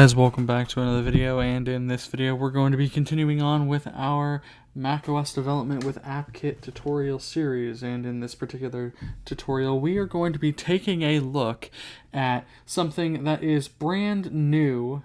Guys, welcome back to another video, and in this video we're going to be continuing on with our macOS development with AppKit tutorial series, and in this particular tutorial we are going to be taking a look at something that is brand new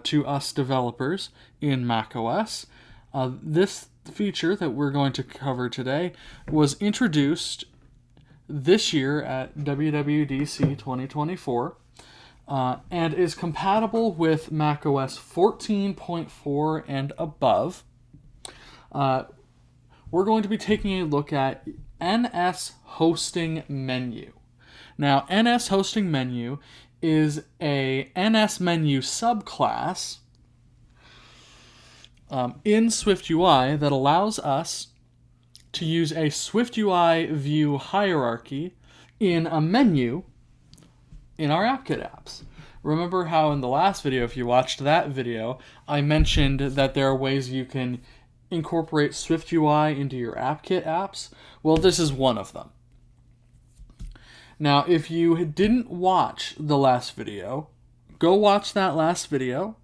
to us developers in macOS. This feature that we're going to cover today was introduced this year at WWDC 2024. And is compatible with macOS 14.4 and above. We're going to be taking a look at NSHostingMenu. Now, NSHostingMenu is a NSMenu subclass in SwiftUI that allows us to use a SwiftUI view hierarchy in a menu in our AppKit apps. Remember how in the last video, if you watched that video, I mentioned that there are ways you can incorporate SwiftUI into your AppKit apps? Well, this is one of them. Now, if you didn't watch the last video, go watch that last video.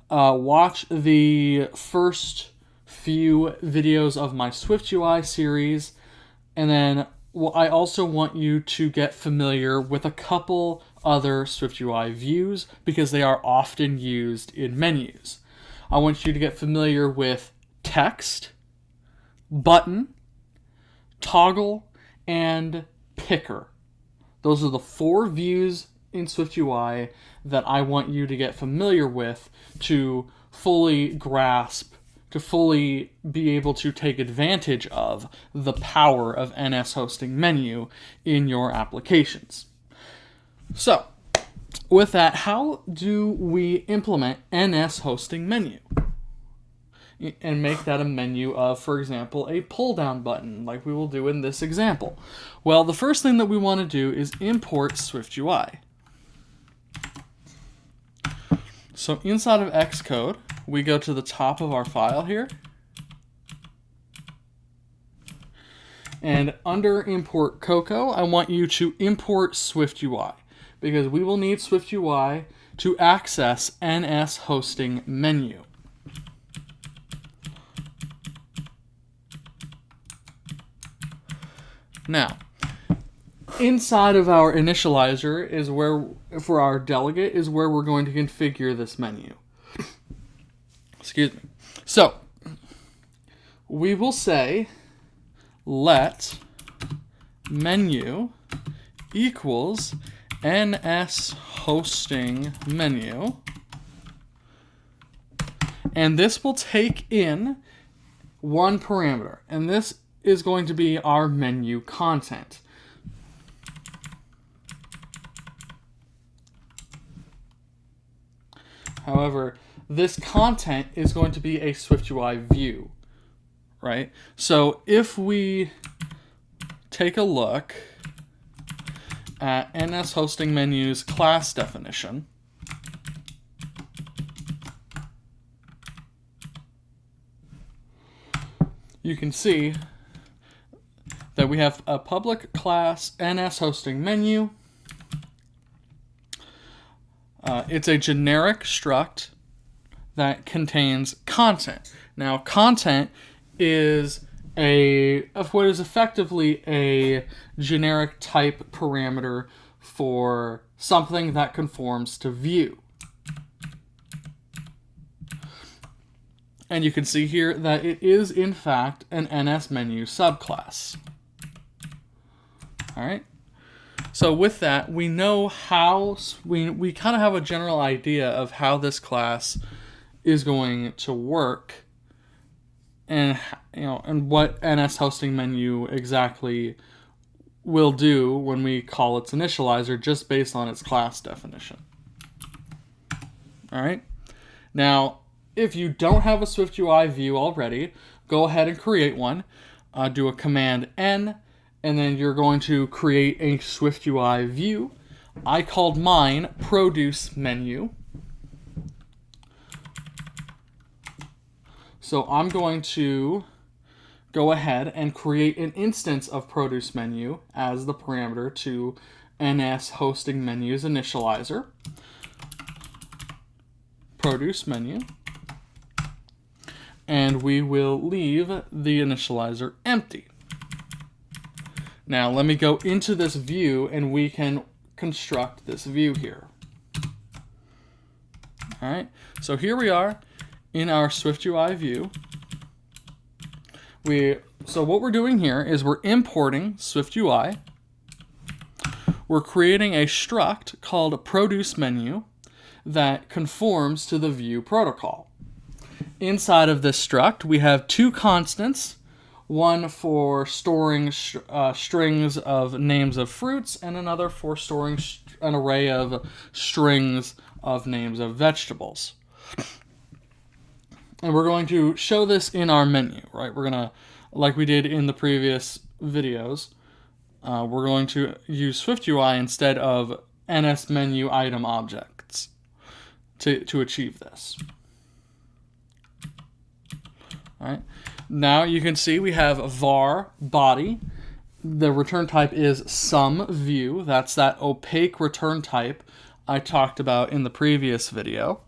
Watch the first few videos of my SwiftUI series, and then I also want you to get familiar with a couple other SwiftUI views because they are often used in menus. I want you to get familiar with text, button, toggle, and picker. Those are the four views in SwiftUI that I want you to get familiar with to fully grasp, to fully be able to take advantage of the power of NSHostingMenu in your applications. So, with that, how do we implement NSHostingMenu and make that a menu of, for example, a pull-down button like we will do in this example? Well, the first thing that we want to do is import SwiftUI. So inside of Xcode, we go to the top of our file here, and under import Cocoa, I want you to import SwiftUI because we will need SwiftUI to access NSHostingMenu. Now, inside of our initializer is where, for our delegate, is where we're going to configure this menu. Excuse me. So, we will say let menu equals NSHostingMenu, and this will take in one parameter, and this is going to be our menu content. However, this content is going to be a SwiftUI view, right? So if we take a look at NSHostingMenu's class definition, you can see that we have a public class NSHostingMenu. It's a generic struct that contains content. Now, content is what is effectively a generic type parameter for something that conforms to view. And you can see here that it is, in fact, an NSMenu subclass. All right. So with that, we know how, we kind of have a general idea of how this class is going to work, and and what NSHostingMenu exactly will do when we call its initializer just based on its class definition. All right. Now, if you don't have a SwiftUI view already, go ahead and create one. Do a Command N, and then you're going to create a SwiftUI view. I called mine Produce Menu. So I'm going to go ahead and create an instance of Produce Menu as the parameter to NSHostingMenu's initializer. produce menu, and we will leave the initializer empty. Now let me go into this view and we can construct this view here. All right, so here we are in our SwiftUI view. So what we're doing here is we're importing SwiftUI. We're creating a struct called produce menu that conforms to the view protocol. Inside of this struct, we have two constants, one for storing strings of names of fruits and another for storing an array of strings of names of vegetables. And we're going to show this in our menu, right? We're going to, like we did in the previous videos, we're going to use SwiftUI instead of NSMenu item objects to achieve this. All right. Now you can see we have var body. The return type is some view. That's that opaque return type I talked about in the previous video.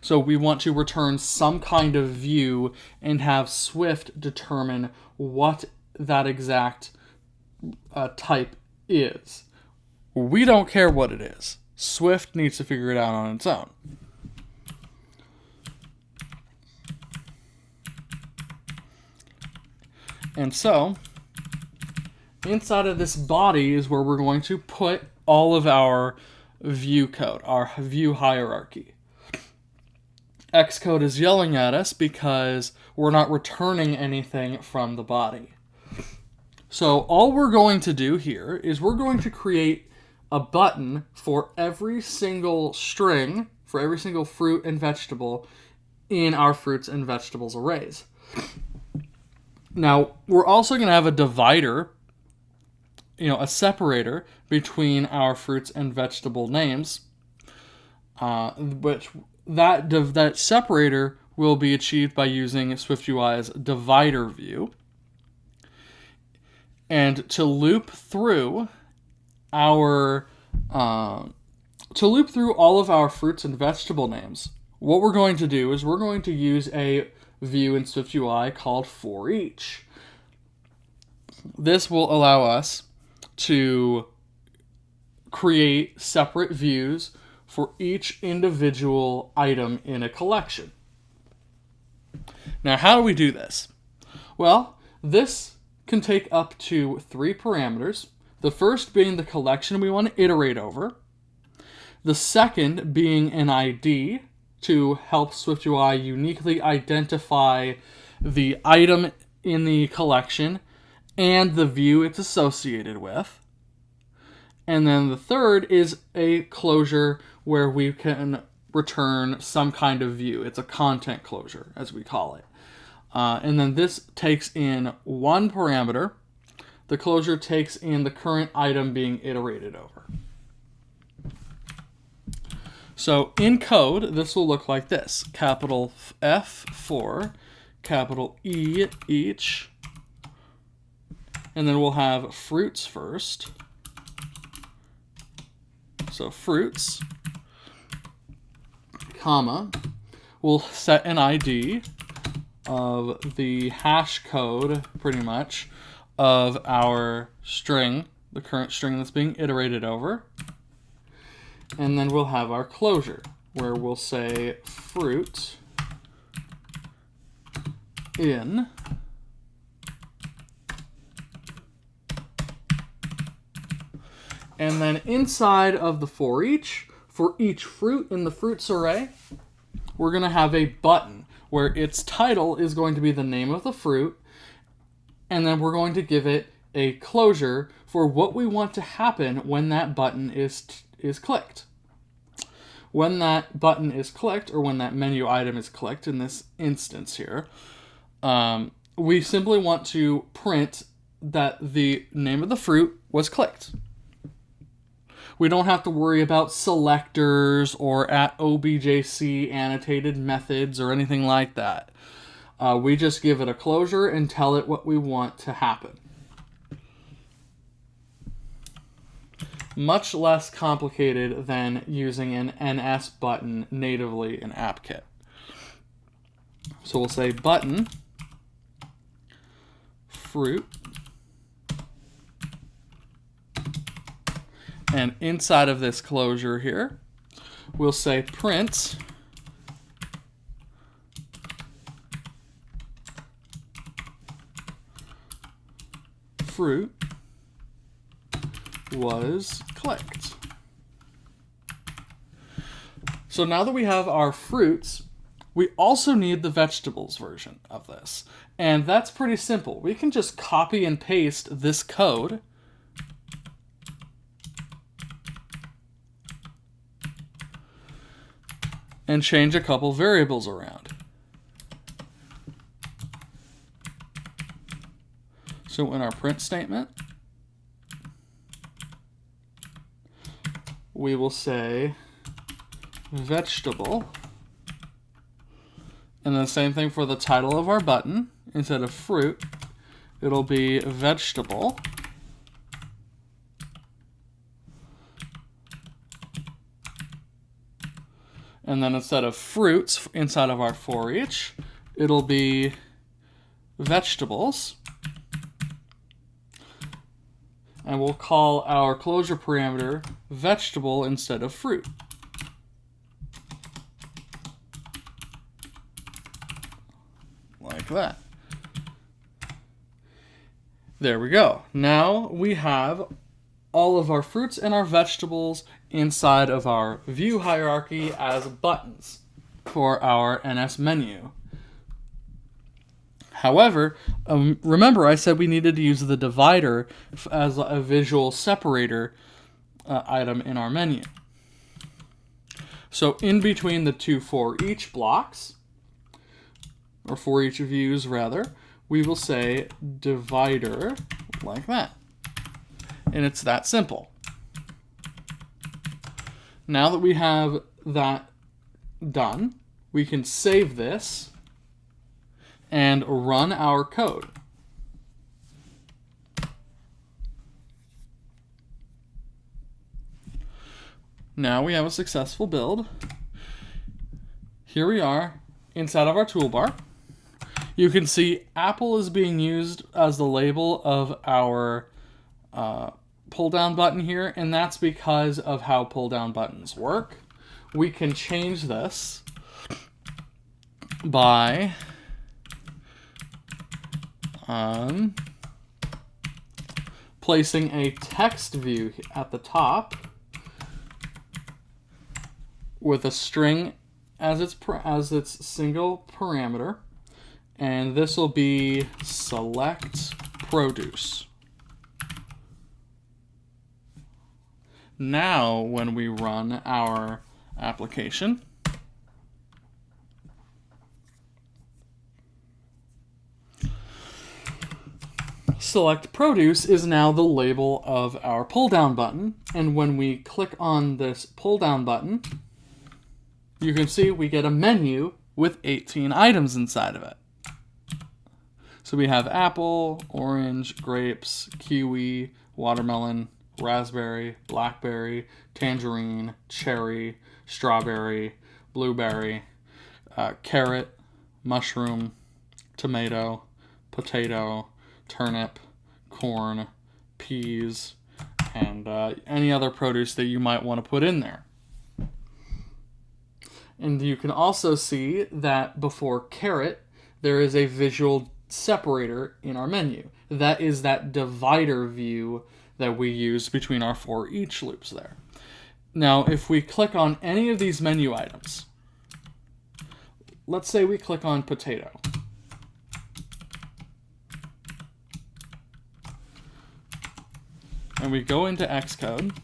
So we want to return some kind of view and have Swift determine what that exact type is. We don't care what it is. Swift needs to figure it out on its own. And so, inside of this body is where we're going to put all of our view code, our view hierarchy. Xcode is yelling at us because we're not returning anything from the body. So all we're going to do here is we're going to create a button for every single string, for every single fruit and vegetable in our fruits and vegetables arrays. Now, we're also going to have a divider, a separator between our fruits and vegetable names, which that separator will be achieved by using SwiftUI's divider view. And to loop through all of our fruits and vegetable names, what we're going to do is we're going to use a view in SwiftUI called forEach. This will allow us to create separate views for each individual item in a collection. Now, how do we do this? Well, this can take up to 3 parameters. The first being the collection we want to iterate over. The second being an ID to help SwiftUI uniquely identify the item in the collection and the view it's associated with. And then the third is a closure where we can return some kind of view. It's a content closure, as we call it. And then this takes in one parameter. The closure takes in the current item being iterated over. So in code, this will look like this. Capital F for capital E each. And then we'll have fruits first. So fruits, comma, we'll set an ID of the hash code, pretty much, of our string, the current string that's being iterated over. And then we'll have our closure, where we'll say fruit in and then inside of the forEach, for each fruit in the fruits array, we're going to have a button where its title is going to be the name of the fruit, and then we're going to give it a closure for what we want to happen when that button is clicked. When that button is clicked, or when that menu item is clicked, in this instance here, we simply want to print that the name of the fruit was clicked. We don't have to worry about selectors or @objc annotated methods or anything like that. We just give it a closure and tell it what we want to happen. much less complicated than using an NS button natively in AppKit. So we'll say button fruit, and inside of this closure here, we'll say print fruit was clicked. So now that we have our fruits, we also need the vegetables version of this. And that's pretty simple. We can just copy and paste this code and change a couple variables around. So in our print statement, we will say vegetable, and then the same thing for the title of our button. Instead of fruit, it'll be vegetable. And then instead of fruits inside of our for each, it'll be vegetables. And we'll call our closure parameter vegetable instead of fruit. Like that. There we go. Now we have all of our fruits and our vegetables inside of our view hierarchy as buttons for our NSMenu. However, remember I said we needed to use the divider as a visual separator item in our menu. So in between the two for each blocks, or for each views rather, we will say divider like that. And it's that simple. Now that we have that done, we can save this and run our code. Now we have a successful build. Here we are inside of our toolbar. You can see Apple is being used as the label of our pull down button here, and that's because of how pull down buttons work. We can change this by placing a text view at the top with a string as its single parameter, and this will be select produce. Now when we run our application, select produce is now the label of our pull down button, and when we click on this pull down button, you can see we get a menu with 18 items inside of it. So we have apple, orange, grapes, kiwi, watermelon, raspberry, blackberry, tangerine, cherry, strawberry, blueberry, carrot, mushroom, tomato, potato, turnip, corn, peas, and any other produce that you might want to put in there. And you can also see that before carrot, there is a visual separator in our menu. That is that divider view that we use between our for each loops there. Now, if we click on any of these menu items, let's say we click on potato. And we go into Xcode,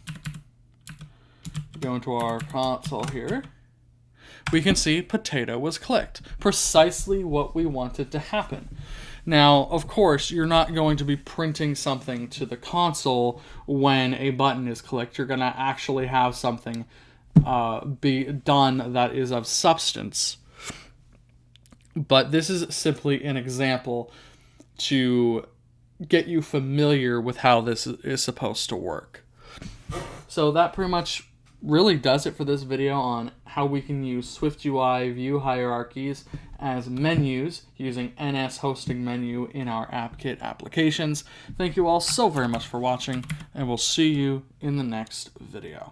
go into our console here, we can see potato was clicked. Precisely what we wanted to happen. Now, of course, you're not going to be printing something to the console when a button is clicked. You're going to actually have something be done that is of substance. But this is simply an example to get you familiar with how this is supposed to work. So that pretty much really does it for this video on how we can use SwiftUI view hierarchies as menus using NSHostingMenu in our AppKit applications. Thank you all so very much for watching, and we'll see you in the next video.